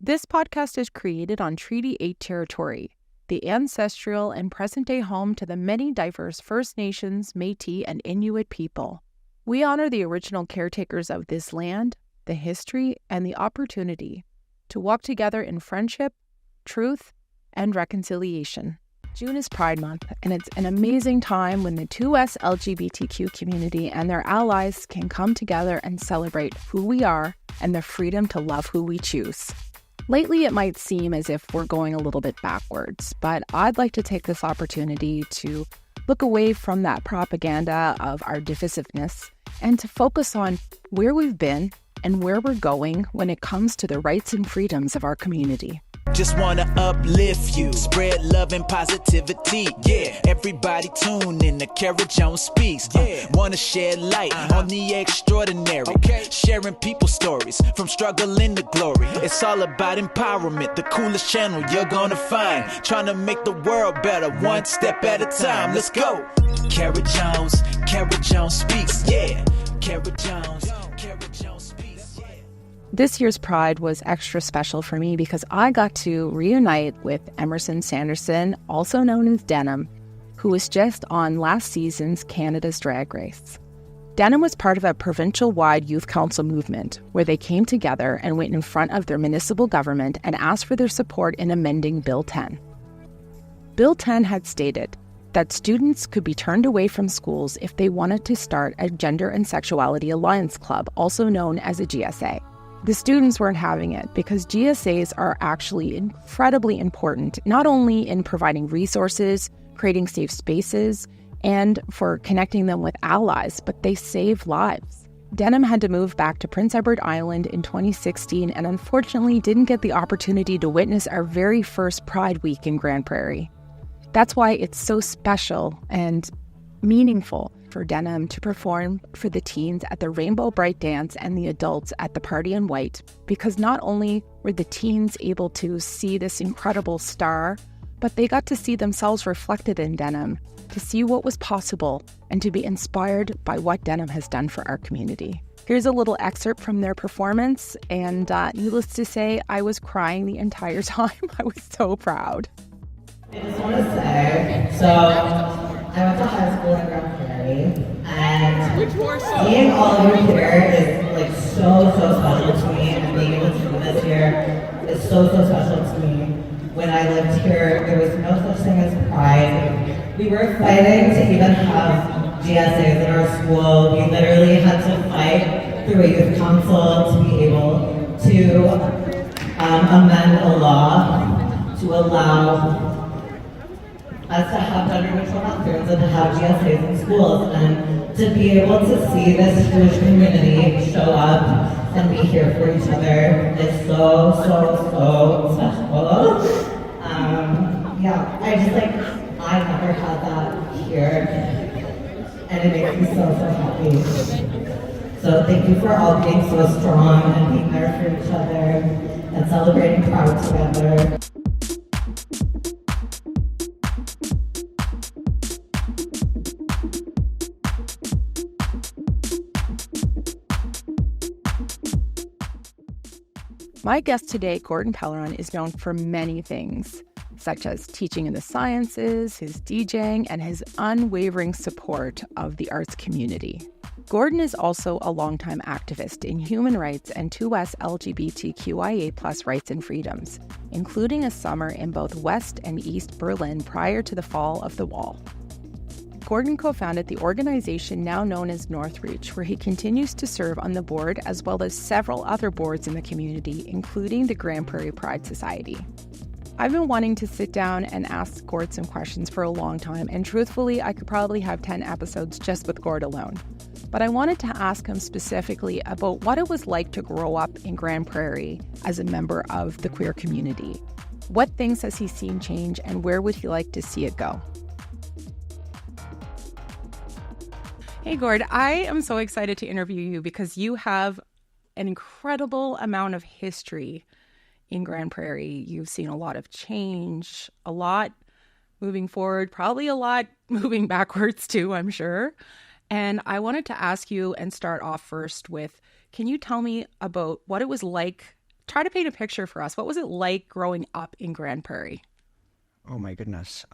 This podcast is created on Treaty 8 territory, the ancestral and present-day home to the many diverse First Nations, Métis, and Inuit people. We honor the original caretakers of this land, the history, and the opportunity to walk together in friendship, truth, and reconciliation. June is Pride Month, and it's an amazing time when the TELUS LGBTQ community and their allies can come together and celebrate who we are and the freedom to love who we choose. Lately, it might seem as if we're going a little bit backwards, but I'd like to take this opportunity to look away from that propaganda of our divisiveness and to focus on where we've been and where we're going when it comes to the rights and freedoms of our community. Just wanna uplift you, spread love and positivity. Yeah, everybody tune in to Cara Jones Speaks. Wanna shed light on the extraordinary. Sharing people's stories from struggling to glory. It's all about empowerment, the coolest channel you're gonna find. Trying to make the world better, one step at a time. Let's go. Cara Jones Speaks. Yeah, Cara Jones Speaks. This year's Pride was extra special for me because I got to reunite with Emerson Sanderson, also known as Denim, who was just on last season's Canada's Drag Race. Denim was part of a provincial-wide youth council movement where they came together and went in front of their municipal government and asked for their support in amending Bill 10. Bill 10 had stated that students could be turned away from schools if they wanted to start a Gender and Sexuality Alliance Club, also known as a GSA. The students weren't having it because GSAs are actually incredibly important, not only in providing resources, creating safe spaces, and for connecting them with allies, but they save lives. Denim had to move back to Prince Edward Island in 2016 and unfortunately didn't get the opportunity to witness our very first Pride Week in Grande Prairie. That's why it's so special and meaningful for Denim to perform for the teens at the Rainbow Bright Dance and the adults at the Party in White, because not only were the teens able to see this incredible star, but they got to see themselves reflected in Denim, to see what was possible, and to be inspired by what Denim has done for our community. Here's a little excerpt from their performance, and needless to say, I was crying the entire time. I was so proud. I just want to say, I went to high school in Grande Prairie, and seeing all of you here is like so special to me, and being able to do this here is so special to me. When I lived here, there was no such thing as Pride. We were fighting to even have GSAs in our school. We literally had to fight through a youth council to be able to amend a law to allow us to have gender-neutral bathrooms and to have GSAs in schools, and to be able to see this Jewish community show up and be here for each other is so special. I never had that here, and it makes me so happy. So thank you for all being so strong and being there for each other and celebrating Pride together. My guest today, Gordon Pellerin, is known for many things, such as teaching in the sciences, his DJing, and his unwavering support of the arts community. Gordon is also a longtime activist in human rights and TELUS LGBTQIA+ rights and freedoms, including a summer in both West and East Berlin prior to the fall of the wall. Gordon co-founded the organization now known as Northreach, where he continues to serve on the board as well as several other boards in the community, including the Grande Prairie Pride Society. I've been wanting to sit down and ask Gord some questions for a long time, and truthfully, I could probably have 10 episodes just with Gord alone. But I wanted to ask him specifically about what it was like to grow up in Grande Prairie as a member of the queer community. What things has he seen change, and where would he like to see it go? Hey, Gord, I am so excited to interview you because you have an incredible amount of history in Grande Prairie. You've seen a lot of change, a lot moving forward, probably a lot moving backwards too, I'm sure. And I wanted to ask you and start off first with, can you tell me about what it was like try to paint a picture for us. What was it like growing up in Grande Prairie? Oh my goodness.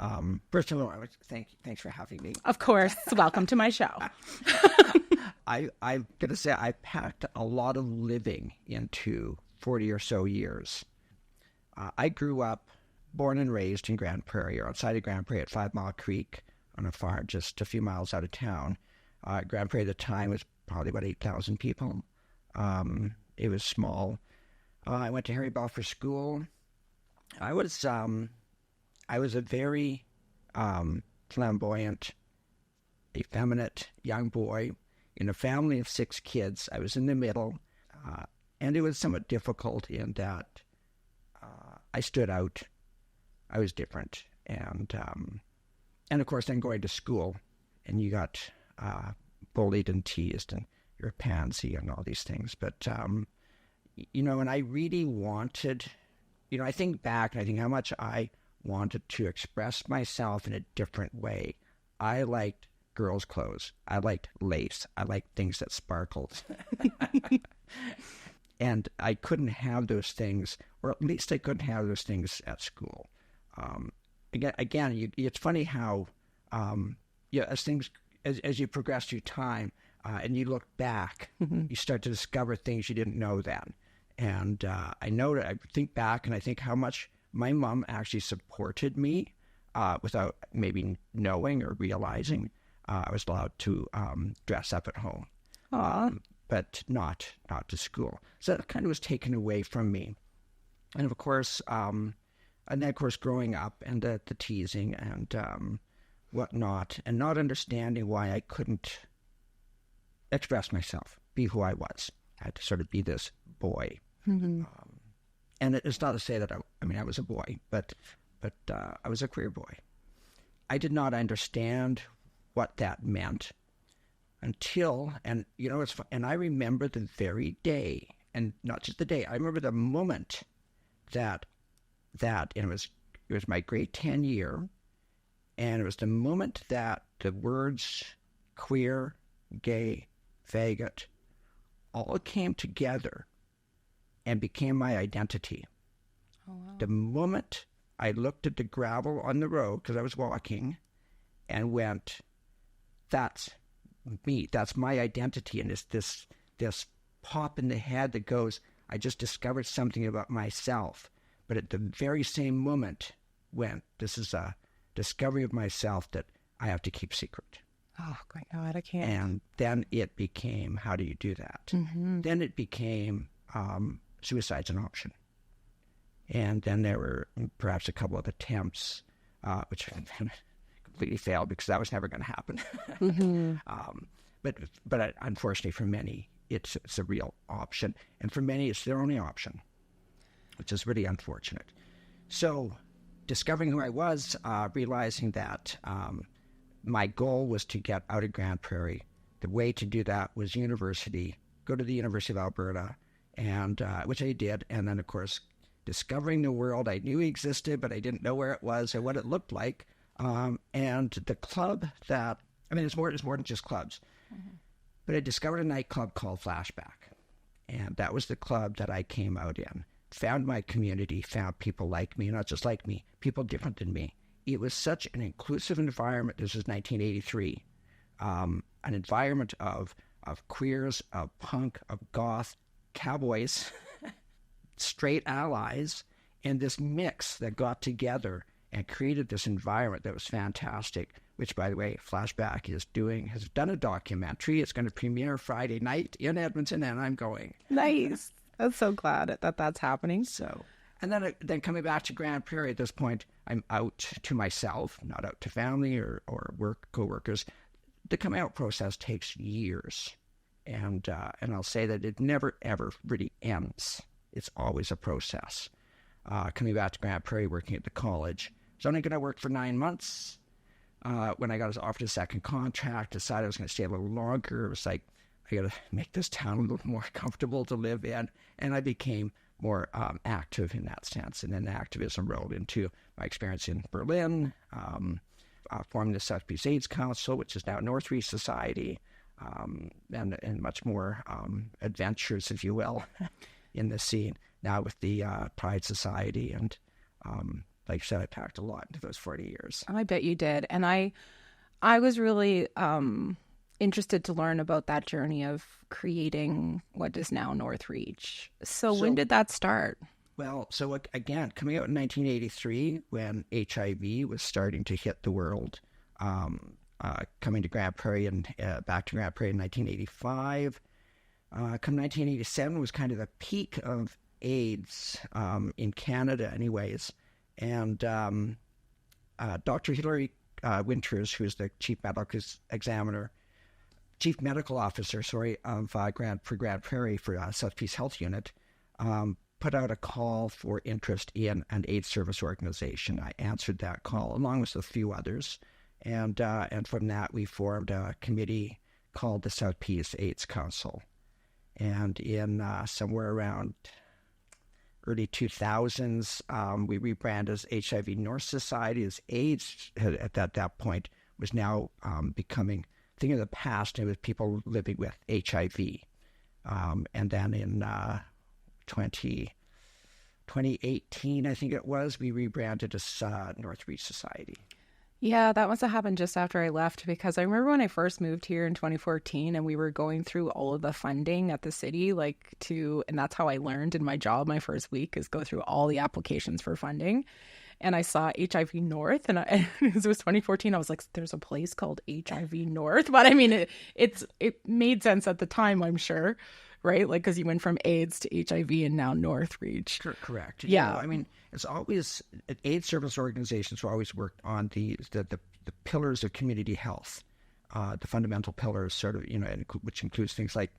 First of all, thanks for having me. Of course. Welcome to my show. I'm going to say I packed a lot of living into 40 or so years. I grew up, born and raised in Grande Prairie, or outside of Grande Prairie at 5 Mile Creek on a farm just a few miles out of town. Grande Prairie at the time was probably about 8,000 people. It was small. I went to Harry Balfour School. I was a very flamboyant, effeminate young boy in a family of 6 kids. I was in the middle, and it was somewhat difficult in that I stood out. I was different, and of course, then going to school, and you got bullied and teased, and you're a pansy and all these things. But and I really wanted, I think back and I think how much I wanted to express myself in a different way. I liked girls' clothes. I liked lace. I liked things that sparkled. And I couldn't have those things, or at least I couldn't have those things at school. Again, it's funny how, as you progress through time and you look back, you start to discover things you didn't know then. And I think back and I think how much my mom actually supported me without maybe knowing or realizing. I was allowed to dress up at home, but not to school. So that kind of was taken away from me. And of course, growing up and the teasing and whatnot, and not understanding why I couldn't express myself, be who I was. I had to sort of be this boy. Mm-hmm. And it's not to say that I was a boy, but I was a queer boy. I did not understand what that meant until, and I remember the very day, and not just the day, I remember the moment that and it was my grade 10 year, and it was the moment that the words queer, gay, faggot all came together and became my identity. Oh, wow. The moment I looked at the gravel on the road, because I was walking, and went, that's me, that's my identity, and it's this pop in the head that goes, I just discovered something about myself. But at the very same moment went, this is a discovery of myself that I have to keep secret. Oh, my God, I can't. And then it became, how do you do that? Mm-hmm. Then it became, suicide's an option. And then there were perhaps a couple of attempts, which completely failed because that was never going to happen. Mm-hmm. But unfortunately for many, it's a real option. And for many, it's their only option, which is really unfortunate. So discovering who I was, realizing that my goal was to get out of Grande Prairie. The way to do that was university, go to the University of Alberta, and which I did. And then, of course, discovering the world I knew existed, but I didn't know where it was or what it looked like. And the club that, it's more than just clubs. Mm-hmm. But I discovered a nightclub called Flashback. And that was the club that I came out in. Found my community, found people like me, not just like me, people different than me. It was such an inclusive environment. This is 1983. An environment of queers, of punk, of goth, cowboys, straight allies, and this mix that got together and created this environment that was fantastic, which, by the way, Flashback has done a documentary. It's going to premiere Friday night in Edmonton, and I'm going. Nice. I'm so glad that that's happening. So, and then coming back to Grande Prairie at this point, I'm out to myself, not out to family or work coworkers. The coming out process takes years, and I'll say that it never ever really ends. It's always a process. Coming back to Grande Prairie, working at the college, I was only going to work for 9 months. When I got offered a second contract, decided I was going to stay a little longer. It was like, I got to make this town a little more comfortable to live in. And I became more active in that sense. And then activism rolled into my experience in Berlin, forming the South Peace AIDS Council, which is now North East Society, and much more adventures, if you will, in the scene. Now with the Pride Society, and like I said, I packed a lot into those 40 years. I bet you did. And I was really interested to learn about that journey of creating what is now Northreach. So when did that start? Well, so again, coming out in 1983, when HIV was starting to hit the world, coming to Grande Prairie and back to Grande Prairie in 1985. Come 1987 was kind of the peak of AIDS in Canada anyways. And Dr. Hilary Winters, who's the chief medical officer, of Grande Prairie for South Peace Health Unit, put out a call for interest in an AIDS service organization. I answered that call along with a few others, and from that we formed a committee called the South Peace AIDS Council. And in somewhere around early 2000s, we rebranded as HIV North Society, as AIDS at that point was now becoming a thing of the past. It was people living with HIV. And then in 2018, I think it was, we rebranded as Northreach Society. Yeah, that must have happened just after I left, because I remember when I first moved here in 2014 and we were going through all of the funding at the city, and that's how I learned in my job my first week, is go through all the applications for funding. And I saw HIV North, and it was 2014. I was like, there's a place called HIV North. But I mean, it made sense at the time, I'm sure, right? Like, because you went from AIDS to HIV and now Northreach. Correct. Yeah. I mean, it's always, AIDS service organizations have always worked on the pillars of community health, the fundamental pillars, which includes things like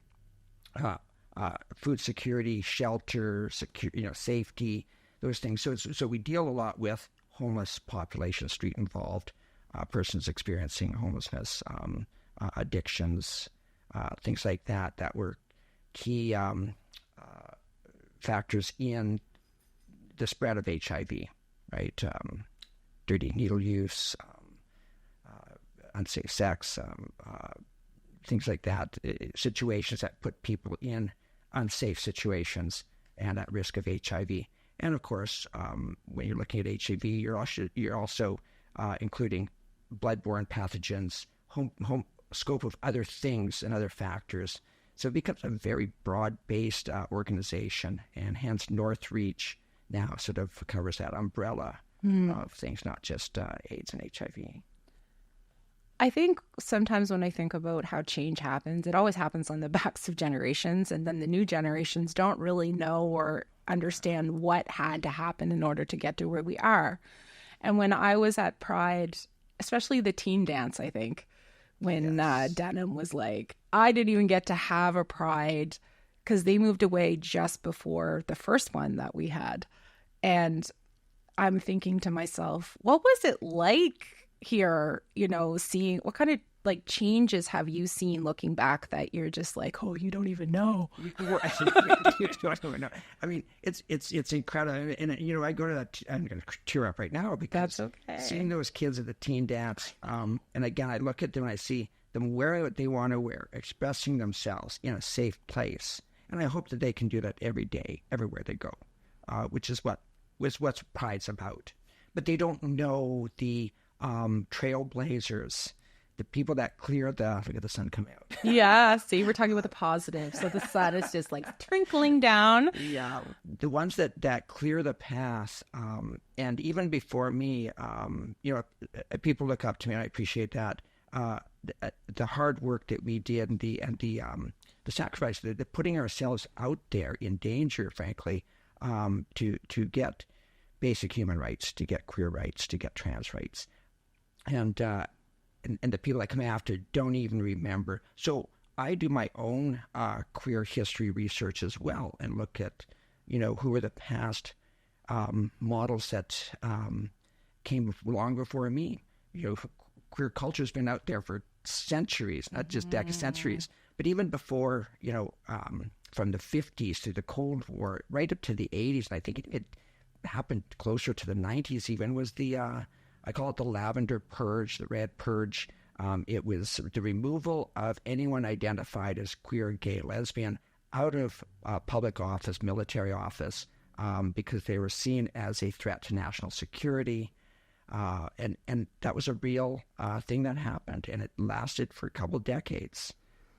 food security, shelter, safety, those things. So we deal a lot with homeless population, street involved persons experiencing homelessness, addictions, things like that were key factors in the spread of HIV, right? Dirty needle use, unsafe sex, things like that, situations that put people in unsafe situations and at risk of HIV. And of course, when you're looking at HIV, you're also including bloodborne pathogens, home scope of other things and other factors. So it becomes a very broad-based organization, and hence Northreach now sort of covers that umbrella of things, not just AIDS and HIV. I think sometimes when I think about how change happens, it always happens on the backs of generations, and then the new generations don't really know or understand what had to happen in order to get to where we are. And when I was at Pride, especially the team dance, I think, when Denim was like, I didn't even get to have a Pride because they moved away just before the first one that we had. And I'm thinking to myself, what was it like here, seeing what kind of changes have you seen looking back that you're just like, oh, you don't even know? I mean, it's incredible. And, I go to that, I'm going to tear up right now because that's okay. Seeing those kids at the teen dance, and again, I look at them and I see them wearing what they want to wear, expressing themselves in a safe place. And I hope that they can do that every day, everywhere they go, which is what's Pride's about. But they don't know the trailblazers, the people that clear look at the sun come out. Yeah, see, we're talking about the positive. So the sun is just trickling down. Yeah, the ones that clear the path, and even before me, people look up to me, and I appreciate that. The hard work that we did, and the sacrifice, the putting ourselves out there in danger, frankly, to get basic human rights, to get queer rights, to get trans rights, and the people that come after don't even remember. So I do my own queer history research as well, and look at, who were the past models that came long before me. Queer culture's been out there for centuries, not just centuries, but even before, from the 50s to the Cold War, right up to the 80s, and I think it happened closer to the 90s even, was the I call it the lavender purge, the red purge. It was the removal of anyone identified as queer, gay, lesbian out of public office, military office, because they were seen as a threat to national security. And that was a real thing that happened, and it lasted for a couple decades.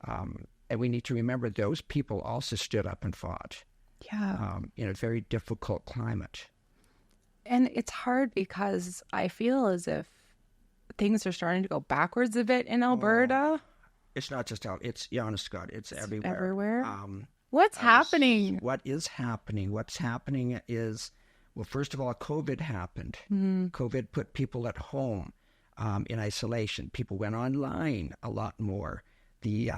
And we need to remember those people also stood up and fought. Yeah. In a very difficult climate. And it's hard because I feel as if things are starting to go backwards a bit in Alberta. It's not just it's honest to God, it's everywhere. Everywhere. What's happening? What is happening? What's happening is, well, first of all, COVID happened. COVID put people at home in isolation. People went online a lot more. The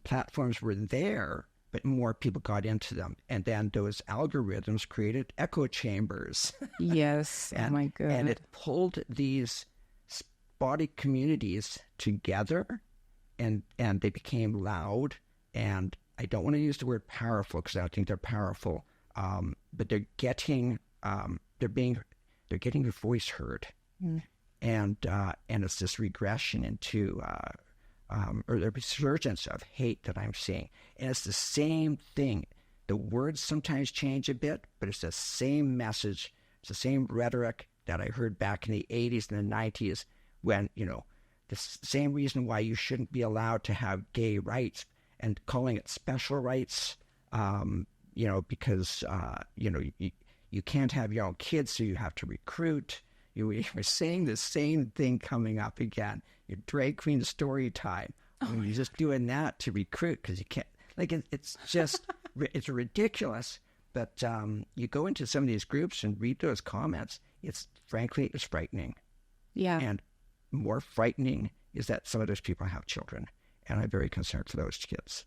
platforms were there, but more people got into them. And then those algorithms created echo chambers. Yes. And, oh, my goodness. And it pulled these spotty communities together, and they became loud. And I don't want to use the word powerful because I don't think they're powerful, but they're getting their voice heard. And it's this regression into or the resurgence of hate that I'm seeing. And it's the same thing. The words sometimes change a bit, but it's the same message. It's the same rhetoric that I heard back in the 80s and the 90s when, the same reason why you shouldn't be allowed to have gay rights and calling it special rights, because, you can't have your own kids, so you have to recruit. We're saying the same thing coming up again. Your drag queen story time. You're just doing that to recruit because you can't. It's just, it's ridiculous. But you go into some of these groups and read those comments. It's frightening. Yeah. And more frightening is that some of those people have children. And I'm very concerned for those kids.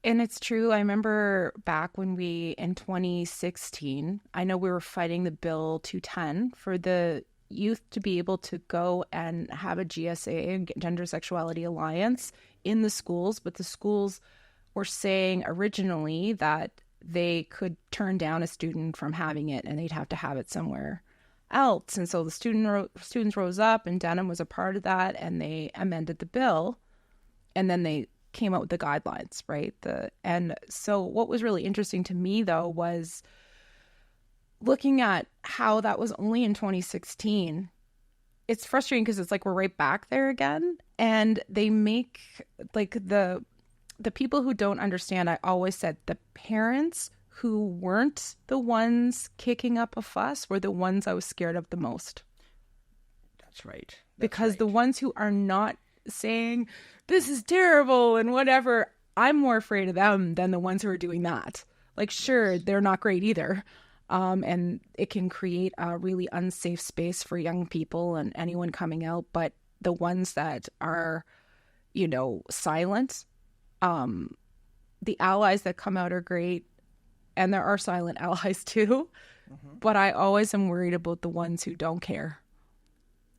And it's true. I remember back when in 2016, I know we were fighting the Bill 210 for the youth to be able to go and have a GSA, Gender Sexuality Alliance, in the schools. But the schools were saying originally that they could turn down a student from having it and they'd have to have it somewhere else. And so the students rose up, and Denim was a part of that, and they amended the bill, and then they came out with the guidelines, right? And so what was really interesting to me, though, was looking at how that was only in 2016. It's frustrating because it's like we're right back there again, and they make the people who don't understand. I always said the parents who weren't the ones kicking up a fuss were the ones I was scared of the most. That's right. Because the ones who are not saying this is terrible and whatever, I'm more afraid of them than the ones who are doing that. Sure, they're not great either. And it can create a really unsafe space for young people and anyone coming out. But the ones that are, silent, the allies that come out are great. And there are silent allies too. Mm-hmm. But I always am worried about the ones who don't care.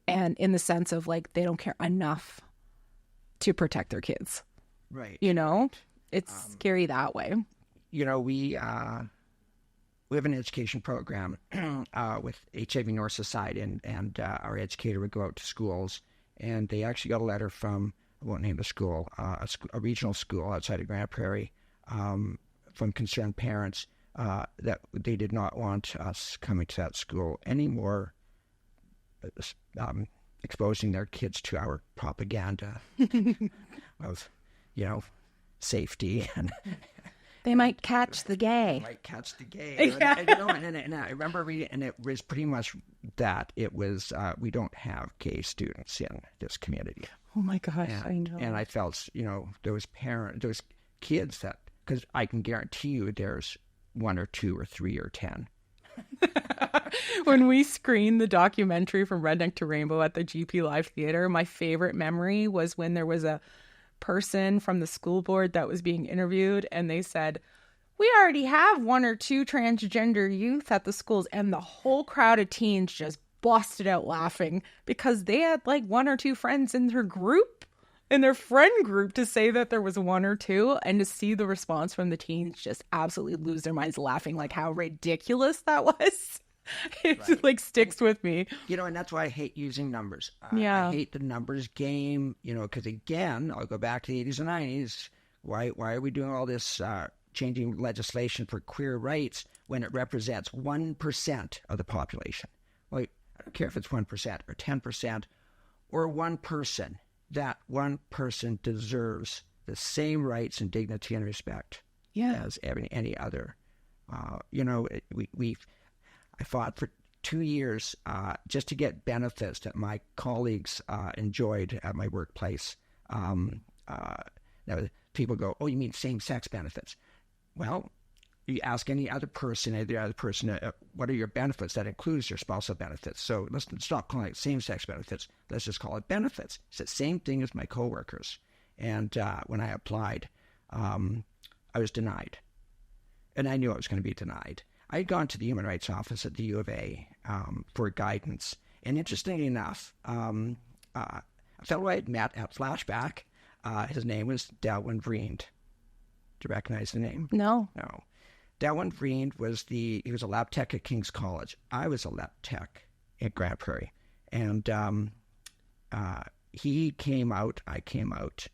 And in the sense of they don't care enough to protect their kids. Right. It's scary that way. We have an education program with HIV North Society, and our educator would go out to schools, and they actually got a letter from, I won't name the school, a regional school outside of Grande Prairie, from concerned parents that they did not want us coming to that school anymore, exposing their kids to our propaganda of, safety and they might catch the gay. Yeah. And I remember reading, and it was pretty much that. It was, we don't have gay students in this community. Oh my gosh, I know. And I felt, those kids that, because I can guarantee you there's 1 or 2 or 3 or 10. When we screened the documentary From Redneck to Rainbow at the GP Live Theater, my favorite memory was when there was a person from the school board that was being interviewed, and they said, we already have 1 or 2 transgender youth at the schools, and the whole crowd of teens just busted out laughing because they had 1 or 2 friends in their group, in their friend group, to say that there was 1 or 2, and to see the response from the teens just absolutely lose their minds laughing, how ridiculous that was. It right. Sticks with me. And that's why I hate using numbers. Yeah. I hate the numbers game, because again, I'll go back to the 80s and 90s. Why are we doing all this changing legislation for queer rights when it represents 1% of the population? Well, I don't care if it's 1% or 10% or one person. That one person deserves the same rights and dignity and respect as any other. I fought for 2 years just to get benefits that my colleagues enjoyed at my workplace. Now, people go, "Oh, you mean same-sex benefits?" Well, you ask any other person, what are your benefits? That includes your spousal benefits. So let's stop calling it same-sex benefits. Let's just call it benefits. It's the same thing as my coworkers. And when I applied, I was denied. And I knew I was going to be denied. I had gone to the Human Rights Office at the U of A for guidance. And interestingly enough, a fellow I had met at Flashback, his name was Delwyn Vriend. Do you recognize the name? No. No. Delwyn Vriend he was a lab tech at King's College. I was a lab tech at Grande Prairie. And he came out, I came out.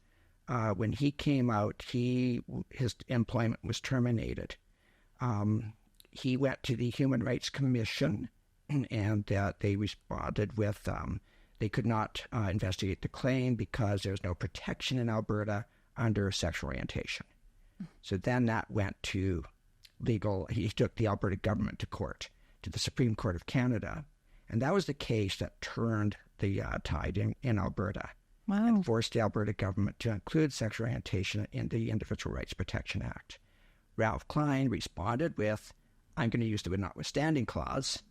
When he came out, his employment was terminated. He went to the Human Rights Commission, and they responded with they could not investigate the claim because there was no protection in Alberta under sexual orientation. So then that went to he took the Alberta government to court, to the Supreme Court of Canada, and that was the case that turned the tide in Alberta. Wow. And forced the Alberta government to include sexual orientation in the Individual Rights Protection Act. Ralph Klein responded with, "I'm going to use the notwithstanding clause,"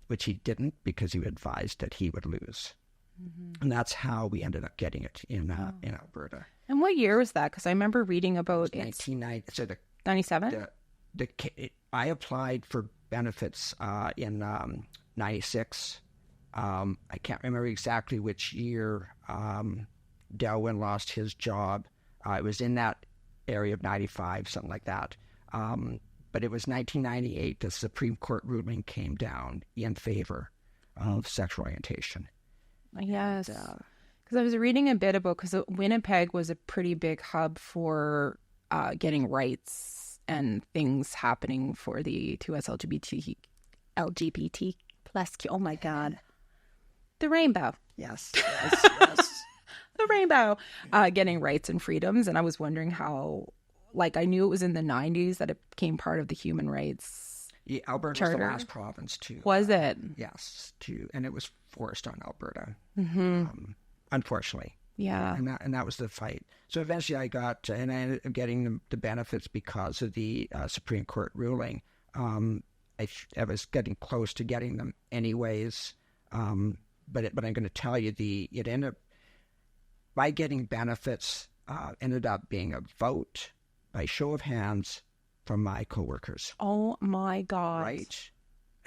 which he didn't because he advised that he would lose. Mm-hmm. And that's how we ended up getting it in Alberta. And what year was that? Because I remember reading about it. 1990. So 97? I applied for benefits in 96. I can't remember exactly which year Delwyn lost his job. It was in that area of 95, something like that. But it was 1998, the Supreme Court ruling came down in favor of sexual orientation. Yes. Because I was reading a bit about, because Winnipeg was a pretty big hub for getting rights and things happening for the 2S LGBT plus, oh my God. The rainbow. Yes. The rainbow. Getting rights and freedoms. And I was wondering how, I knew it was in the 90s that it became part of the human rights Alberta charter. Was the last province to. Was it? Yes. And it was forced on Alberta. Mm-hmm. Unfortunately. Yeah. And that was the fight. So eventually I ended up getting the benefits because of the Supreme Court ruling. I was getting close to getting them anyways. But I'm going to tell you, it ended up, by getting benefits, ended up being a vote by show of hands from my coworkers. Oh my God. Right?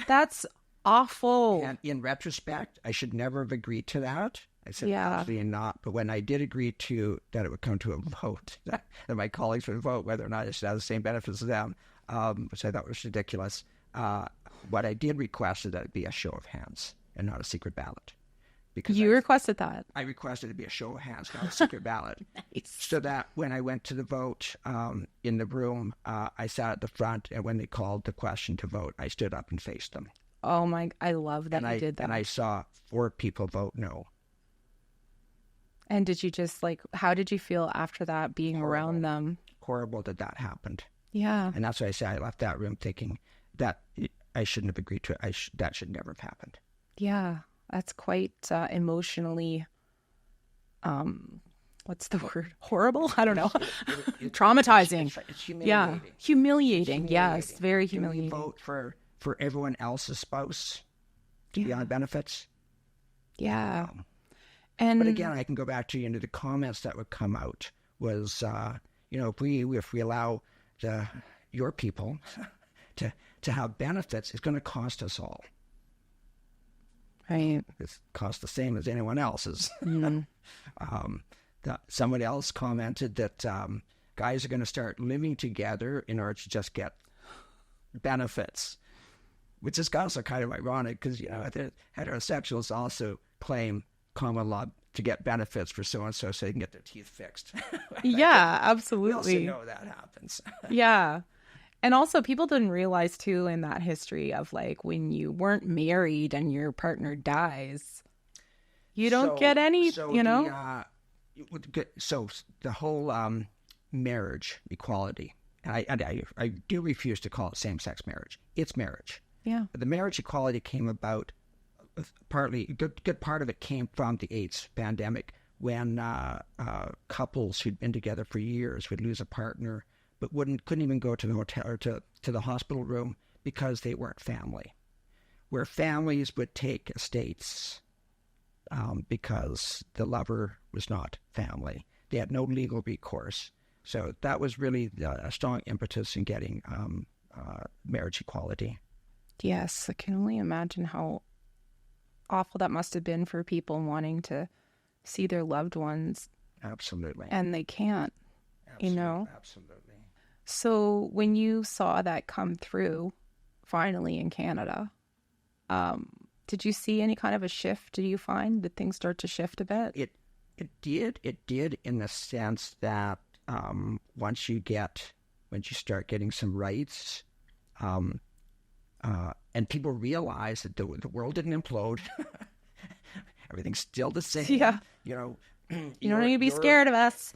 That's awful. And in retrospect, I should never have agreed to that. I said, absolutely not. But when I did agree to that it would come to a vote, that my colleagues would vote whether or not I should have the same benefits as them, which I thought was ridiculous. What I did request is that it be a show of hands and not a secret ballot. Because you requested that? I requested it be a show of hands, not a secret ballot. Nice. So that when I went to the vote in the room, I sat at the front, and when they called the question to vote, I stood up and faced them. Oh my, I love that you did that. And I saw 4 people vote no. And did you just how did you feel after that, being around them? Horrible that happened. Yeah. And that's why I say I left that room thinking that I shouldn't have agreed to it. That should never have happened. Yeah. That's quite emotionally, what's the word? Horrible? I don't know. Traumatizing. It's humiliating. Yeah. Humiliating. Yes. Very humiliating. Do we vote for everyone else's spouse to be on benefits? Yeah. But again, I can go back to the comments that would come out was if we allow your people to have benefits, it's going to cost us all. Right. It's cost the same as anyone else's. Mm-hmm. Somebody else commented that guys are going to start living together in order to just get benefits, which is also kind of ironic because heterosexuals also claim common law to get benefits for so-and-so so they can get their teeth fixed. Yeah, We absolutely. also know that happens. Yeah. And also, people didn't realize, too, in that history of, like, when you weren't married and your partner dies, you don't get any, you know? So the whole marriage equality, and I do refuse to call it same-sex marriage. It's marriage. Yeah. The marriage equality came about, partly, a good part of it came from the AIDS pandemic, when couples who'd been together for years would lose a partner, but couldn't even go to the hotel or to the hospital room because they weren't family. Where families would take estates because the lover was not family. They had no legal recourse. So that was really a strong impetus in getting marriage equality. Yes, I can only imagine how awful that must have been for people wanting to see their loved ones. Absolutely. And they can't, you know? Absolutely. So when you saw that come through, finally in Canada, did you see any kind of a shift? Did you find that things start to shift a bit? It did in the sense that once you start getting some rights, and people realize that the world didn't implode. Everything's still the same. Yeah. You know, you don't need to be scared of us.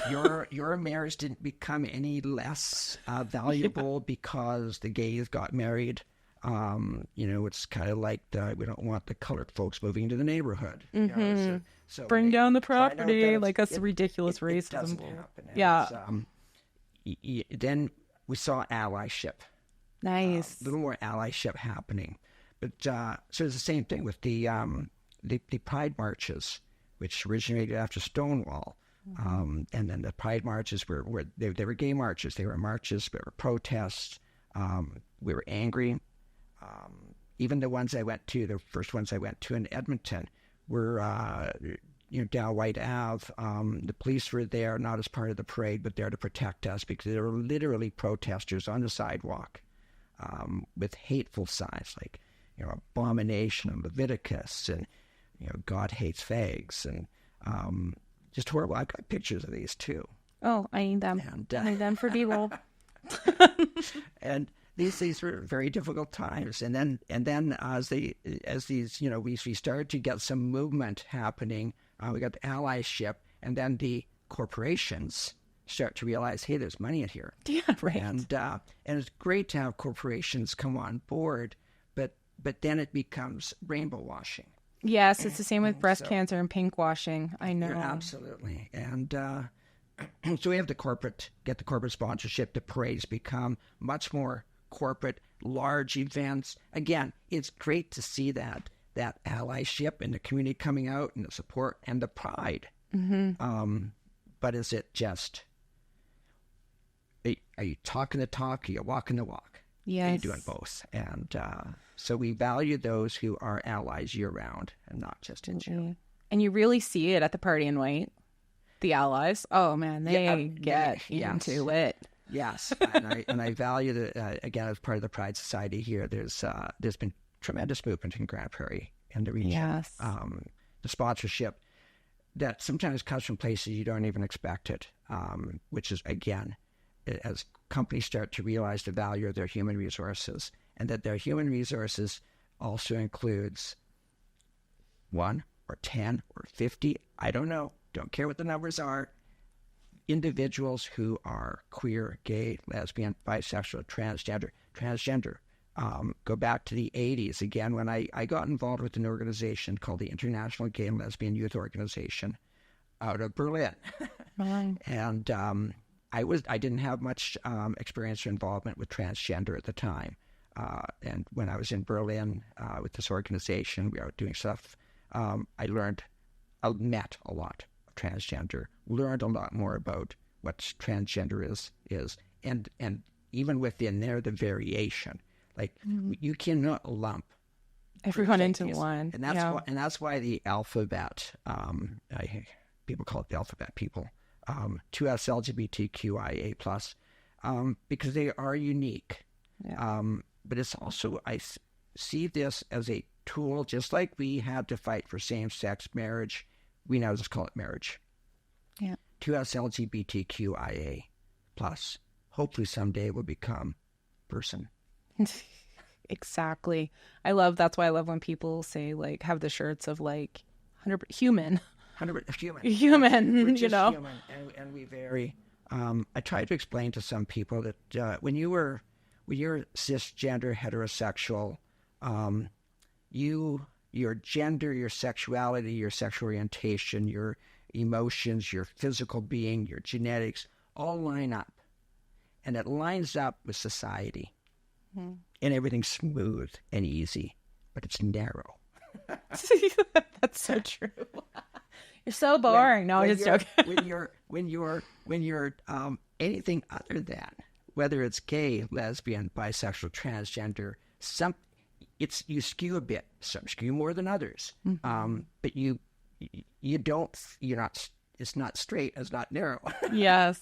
Your marriage didn't become any less valuable because the gays got married. You know, it's kind of like we don't want the colored folks moving into the neighborhood. Mm-hmm. You know, so bring down the property, like that's ridiculous racism. It doesn't happen. Yeah. Then we saw allyship. Nice. A little more allyship happening. But so it's the same thing with the Pride marches, which originated after Stonewall. And then the Pride marches were they were gay marches. They were marches, they were protests. We were angry. Even the ones I went to, the first ones I went to in Edmonton, were down White Ave. The police were there, not as part of the parade, but there to protect us because there were literally protesters on the sidewalk with hateful signs like, abomination of Leviticus and, God hates fags and just horrible. I've got pictures of these too. Oh, I need them. And, I need them for B-roll. And these were very difficult times. And then as these, we started to get some movement happening. We got the allyship, and then the corporations start to realize, hey, there's money in here. Yeah, right. And it's great to have corporations come on board, but then it becomes rainbow washing. Yes, it's the same with breast cancer and pink washing. I know. Yeah, absolutely. And so we have the corporate sponsorship. The parades become much more corporate, large events. Again, it's great to see that allyship and the community coming out and the support and the pride. Mm-hmm. But is it just, are you talking the talk? Are you walking the walk? Yes. Are you doing both? And so we value those who are allies year-round and not just in June. And you really see it at the Party in White. The allies, oh man, they get into it. Yes, and I value that again as part of the Pride Society here. There's been tremendous movement in Grande Prairie and the region. Yes, the sponsorship that sometimes comes from places you don't even expect it, which is again as companies start to realize the value of their human resources and that their human resources also includes 1 or 10 or 50. I don't know. Don't care what the numbers are. Individuals who are queer, gay, lesbian, bisexual, transgender. Go back to the 80s again when I got involved with an organization called the International Gay and Lesbian Youth Organization out of Berlin. And I didn't have much experience or involvement with transgender at the time. And when I was in Berlin with this organization, we were doing stuff. I met a lot of transgender, learned a lot more about what transgender is, and even within there, the variation. Like you cannot lump everyone into one, and that's why the alphabet. People call it the alphabet. People, 2S LGBTQIA plus, because they are unique. Yeah. But it's also I see this as a tool, just like we had to fight for same-sex marriage. We now just call it marriage. Yeah. TELUS LGBTQIA plus. Hopefully someday it will become person. Exactly. That's why I love when people say, like, have the shirts of, like, 100% human. 100% human. Human, We're you just know. human, and we vary. I try to explain to some people that when you're cisgender heterosexual, your gender, your sexuality, your sexual orientation, your emotions, your physical being, your genetics all line up, and it lines up with society, and everything's smooth and easy, but it's narrow. That's so true. You're so boring. No, I'm just joking. when you're anything other than, whether it's gay, lesbian, bisexual, transgender, you skew a bit. Some skew more than others. But it's not straight, it's not narrow. Yes.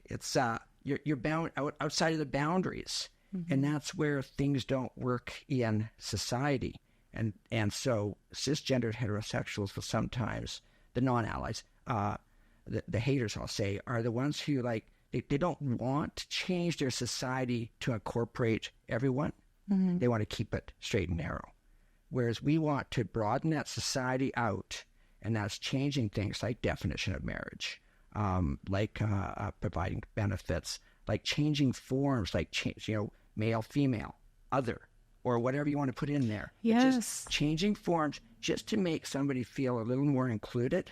It's you're bound outside of the boundaries, and that's where things don't work in society. And so cisgendered heterosexuals will sometimes, the non-allies, the haters, I'll say, are the ones who they don't want to change their society to incorporate everyone. They want to keep it straight and narrow. Whereas we want to broaden that society out, and that's changing things like definition of marriage, like providing benefits, like changing forms, like male, female, other, or whatever you want to put in there. Yes. Just changing forms just to make somebody feel a little more included.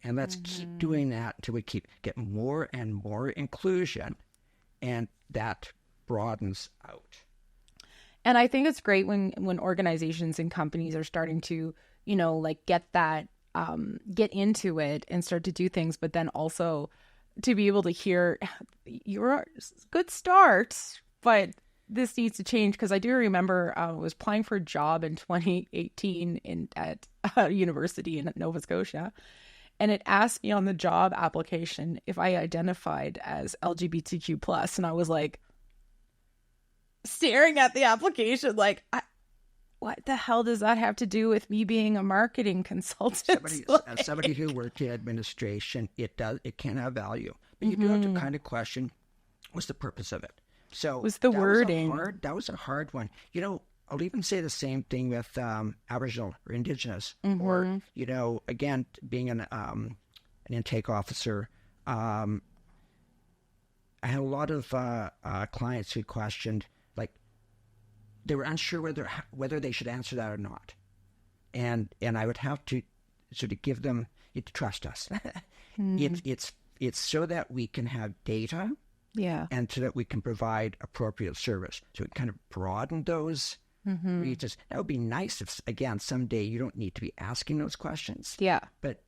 And let's keep doing that until we keep getting more and more inclusion, and that broadens out. And I think it's great when organizations and companies are starting to, get that, get into it and start to do things, but then also to be able to hear, you're a good start, but this needs to change. Because I do remember I was applying for a job in 2018 at a university in Nova Scotia. And it asked me on the job application if I identified as LGBTQ+. And I was like, staring at the application like, what the hell does that have to do with me being a marketing consultant? Somebody who worked in administration, it can have value. But you do have to kind of question, what's the purpose of it? So was the wording. That was a hard one. I'll even say the same thing with Aboriginal or Indigenous, or again, being an intake officer. I had a lot of clients who questioned, like, they were unsure whether they should answer that or not, and I would have to sort of give them, you to trust us. It's so that we can have data, and so that we can provide appropriate service. So it kind of broaden those. That would be nice if, again, someday you don't need to be asking those questions. Yeah. But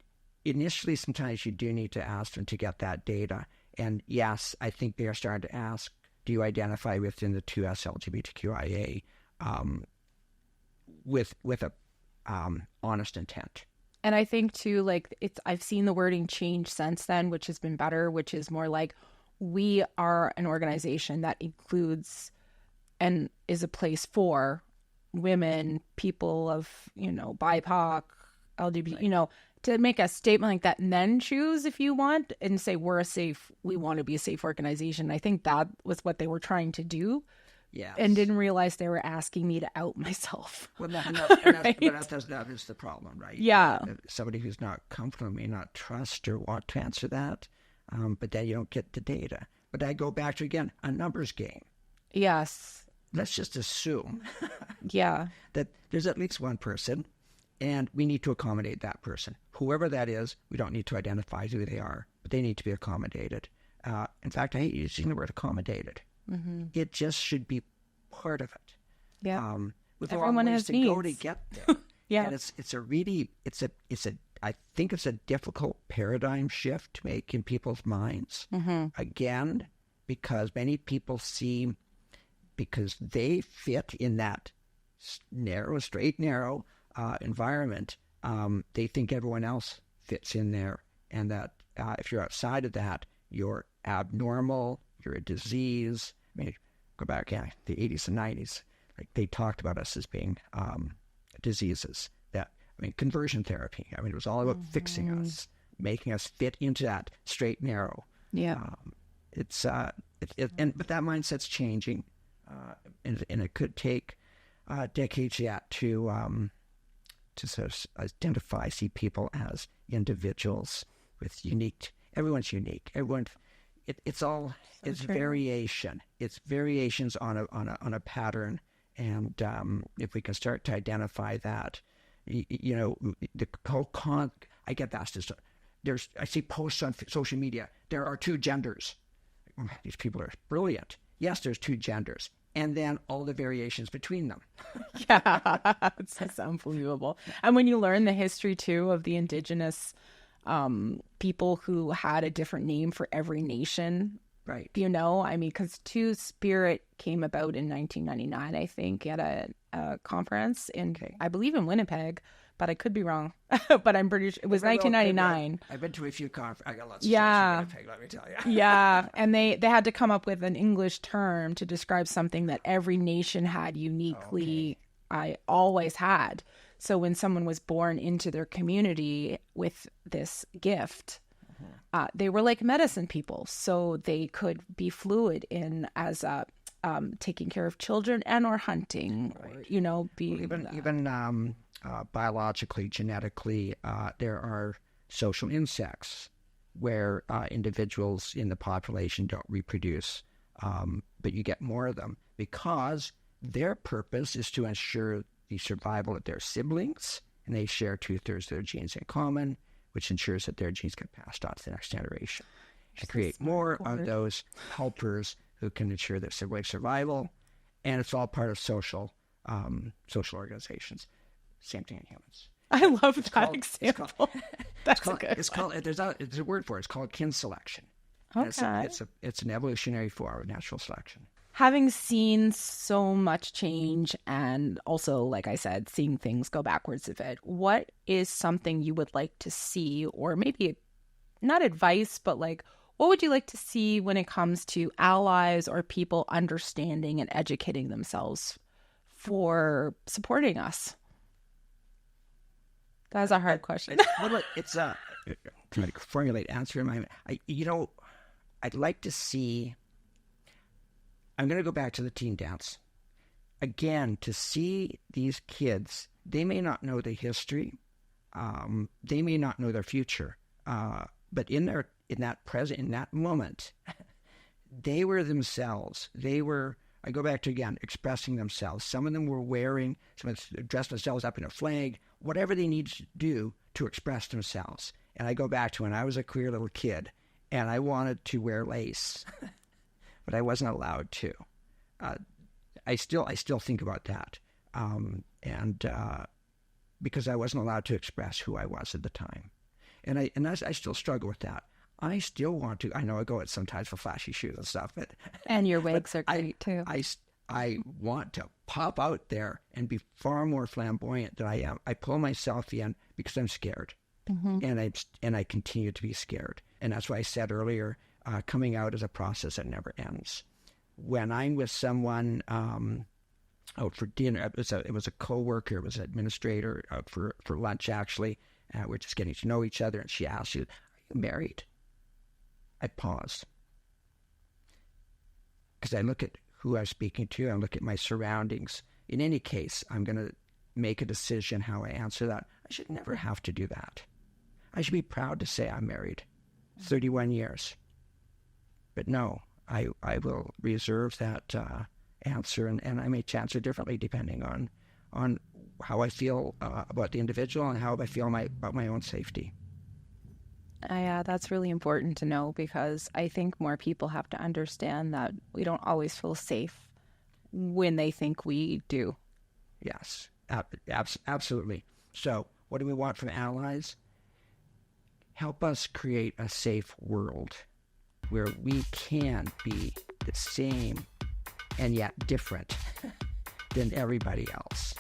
initially, sometimes you do need to ask them to get that data. And yes, I think they are starting to ask, do you identify within the TELUS LGBTQIA with a honest intent? And I think too, I've seen the wording change since then, which has been better, which is more like, we are an organization that includes and is a place for women, people of, BIPOC, LGBT, to make a statement like that and then choose if you want and say, we want to be a safe organization. I think that was what they were trying to do. Yeah. And didn't realize they were asking me to out myself. Well, that is the problem, right? Yeah. Somebody who's not comfortable may not trust or want to answer that, but then you don't get the data. But I go back to, again, a numbers game. Yes. Let's just assume that there's at least one person, and we need to accommodate that person. Whoever that is, we don't need to identify who they are, but they need to be accommodated. In fact, I hate using the word accommodated. It just should be part of it. Yeah. With everyone has needs to go to get there. Yeah. And I think it's a difficult paradigm shift to make in people's minds. Again, because many people see, because they fit in that straight, narrow environment, they think everyone else fits in there. And that if you're outside of that, you're abnormal, you're a disease. I mean, go back, the 80s and 90s, like they talked about us as being diseases. Conversion therapy. It was all about fixing us, making us fit into that straight and narrow. Yeah. But that mindset's changing, and it could take decades yet to sort of identify, see people as individuals with unique. Everyone's unique. It's variation. It's variations on a pattern, and if we can start to identify that, the whole I get asked this. I see posts on social media. There are two genders. These people are brilliant. Yes, there's two genders, and then all the variations between them. Yeah, it's unbelievable. And when you learn the history too of the Indigenous people who had a different name for every nation, right? Because Two-Spirit came about in 1999, I think, at a conference I believe in Winnipeg, but I could be wrong. But I'm pretty sure it was 1999. I've been to a few conferences. I got lots of yeah. friends in Winnipeg, let me tell you. Yeah, and they had to come up with an English term to describe something that every nation had uniquely. I always had. So when someone was born into their community with this gift, they were like medicine people. So they could be fluid in as taking care of children and or hunting, right. Or, even biologically, genetically, there are social insects where individuals in the population don't reproduce, but you get more of them because their purpose is to ensure the survival of their siblings, and they share 2/3 of their genes in common, which ensures that their genes get passed on to the next generation. To create more of those helpers who can ensure their sibling survival, and it's all part of social organizations. Same thing in humans. I love that example. There's a word for it. It's called kin selection. Okay. It's an evolutionary form of natural selection. Having seen so much change and also, like I said, seeing things go backwards a bit, what is something you would like to see, or maybe not advice, but like, what would you like to see when it comes to allies or people understanding and educating themselves for supporting us? That's a hard question. It's trying to formulate answer in my mind. I'd like to see. I'm going to go back to the teen dance again to see these kids. They may not know the history, they may not know their future, but in that moment, they were themselves. I go back to, again, expressing themselves. Some of them were dressed themselves up in a flag, whatever they needed to do to express themselves. And I go back to when I was a queer little kid and I wanted to wear lace, but I wasn't allowed to. I still think about that. Because I wasn't allowed to express who I was at the time. And I still struggle with that. I still want to. I know I go out sometimes for flashy shoes and stuff, and your wigs are great too. I want to pop out there and be far more flamboyant than I am. I pull myself in because I'm scared, and I continue to be scared. And that's why I said earlier, coming out is a process that never ends. When I'm with someone out for dinner, it was a coworker, it was an administrator out for lunch actually. We're just getting to know each other, and she asks you, "Are you married?" I pause because I look at who I'm speaking to, I look at my surroundings. In any case, I'm going to make a decision how I answer that. I should never have to do that. I should be proud to say I'm married, 31 years. But no, I will reserve that answer, and I may answer differently depending on how I feel about the individual and how I feel about my own safety. That's really important to know, because I think more people have to understand that we don't always feel safe when they think we do. Yes, absolutely. So what do we want from allies? Help us create a safe world where we can be the same and yet different than everybody else.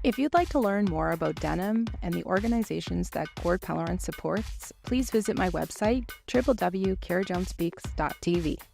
If you'd like to learn more about Denim and the organizations that Gordon Pellerin supports, please visit my website, www.carajonespeaks.tv.